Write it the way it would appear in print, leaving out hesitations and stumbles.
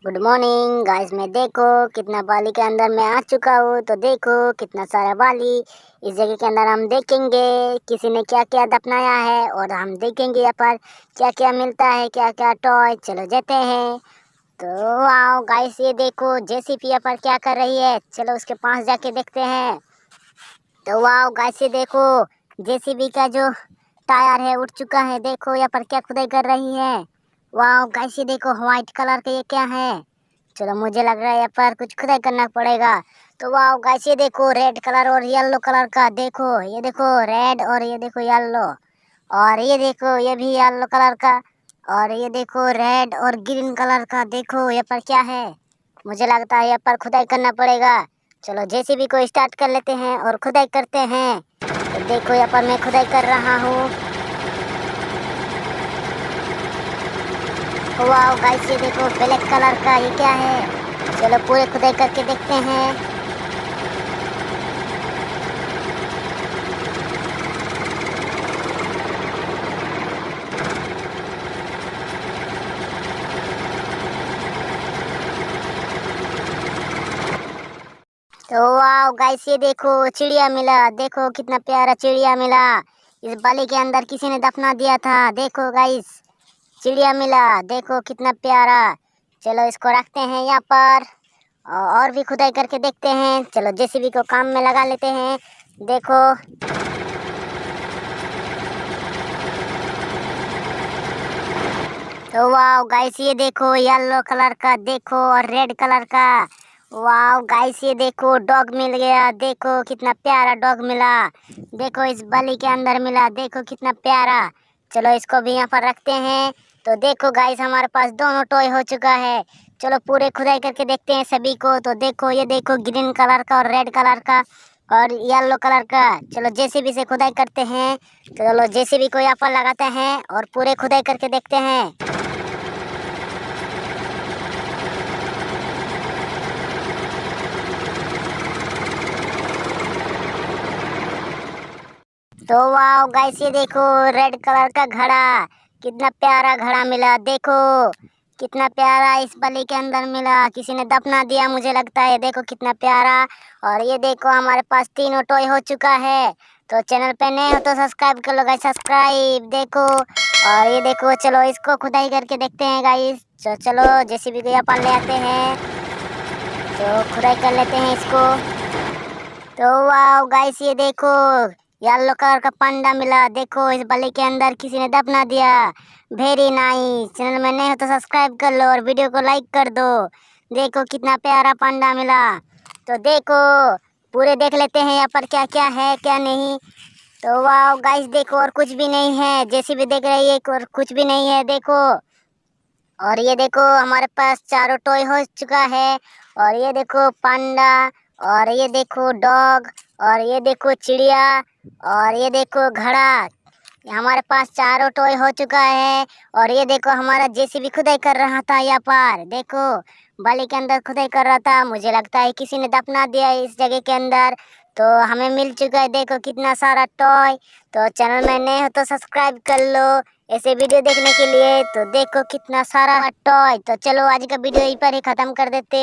Good morning guys. मैं देखो कितना बाली के अंदर मैं आ चुका हूँ। तो देखो कितना सारा बाली इस जगह के अंदर हम देखेंगे किसी ने क्या क्या दफनाया है और हम देखेंगे यहाँ पर क्या क्या मिलता है, क्या क्या टॉय। चलो जाते हैं। तो आओ गाइस, ये देखो जेसीबी यहाँ पर क्या कर रही है। चलो उसके पास जाके देखते हैं। तो वाओ गाइस, ये देखो जेसीबी का जो टायर है उठ चुका है। देखो यहाँ पर क्या खुदाई कर रही है। वाह गाइस, ये देखो व्हाइट कलर का ये क्या है। चलो मुझे लग रहा है यहाँ पर कुछ खुदाई करना पड़ेगा। तो वाह गाइस, ये देखो रेड कलर और येलो कलर का। देखो ये देखो रेड और ये देखो येलो और ये देखो ये भी येलो कलर का और ये देखो रेड और ग्रीन कलर का। देखो यहाँ पर क्या है। मुझे लगता है यहाँ पर खुदाई करना पड़ेगा। चलो जेसीबी को स्टार्ट कर लेते हैं और खुदाई करते हैं। तो देखो यहाँ पर मैं खुदाई कर रहा हूँ। वाह गाइस, ये देखो ब्लैक कलर का ये क्या है। चलो पूरे खुदाई करके देखते हैं। तो वाह गाइस, ये देखो चिड़िया मिला। देखो कितना प्यारा चिड़िया मिला। इस बाली के अंदर किसी ने दफना दिया था। देखो गाइस चिड़िया मिला। देखो कितना प्यारा। चलो इसको रखते हैं यहाँ पर और भी खुदाई करके देखते हैं। चलो जेसीबी को काम में लगा लेते हैं। देखो तो वाह गाइस, ये देखो येलो कलर का देखो और रेड कलर का। वाह गाइस, ये देखो डॉग मिल गया। देखो कितना प्यारा डॉग मिला। देखो इस बलि के अंदर मिला। देखो कितना प्यारा। चलो इसको भी यहाँ पर रखते हैं। तो देखो गाइस हमारे पास दोनों टॉय हो चुका है। चलो पूरे खुदाई करके देखते हैं सभी को। तो देखो ये देखो ग्रीन कलर का और रेड कलर का और येलो कलर का। चलो जेसीबी से खुदाई करते हैं। चलो जेसीबी को यहाँ पर लगाते हैं और पूरे खुदाई करके देखते हैं। तो वाह गाइस, ये देखो रेड कलर का घड़ा। कितना प्यारा घड़ा मिला। देखो कितना प्यारा इस बलि के अंदर मिला। किसी ने दफना दिया मुझे लगता है। देखो कितना प्यारा। और ये देखो हमारे पास तीनों टॉय हो चुका है। तो चैनल पे नए हो तो सब्सक्राइब कर लो गाइस, सब्सक्राइब। देखो और ये देखो चलो इसको खुदाई करके देखते हैं गाइस। तो चलो जेसीबी को यहाँ पर ले आते हैं। तो खुदाई कर लेते हैं इसको। तो वाह गाइस, ये देखो येलो कलर का पांडा मिला। देखो इस बलि के अंदर किसी ने दफना दिया। Very nice. चैनल में नए हो तो सब्सक्राइब कर लो और वीडियो को लाइक कर दो। देखो कितना प्यारा पांडा मिला। तो देखो पूरे देख लेते हैं यहाँ पर क्या क्या है क्या नहीं। तो वाह गाइस, देखो और कुछ भी नहीं है। जैसी भी देख रही है और कुछ भी नहीं है। देखो और ये देखो हमारे पास चारों टॉय हो चुका है। और ये देखो पांडा और ये देखो डॉग और ये देखो चिड़िया और ये देखो घड़ा। हमारे पास चारों टॉय हो चुका है। और ये देखो हमारा जेसीबी खुदाई कर रहा था यहाँ पर। देखो बाली के अंदर खुदाई कर रहा था। मुझे लगता है किसी ने दफना दिया इस जगह के अंदर। तो हमें मिल चुका है। देखो कितना सारा टॉय। तो चैनल में नए हो तो सब्सक्राइब कर लो ऐसे वीडियो देखने के लिए। तो देखो कितना सारा टॉय। तो चलो आज का वीडियो यहीं पर ही ख़त्म कर देते।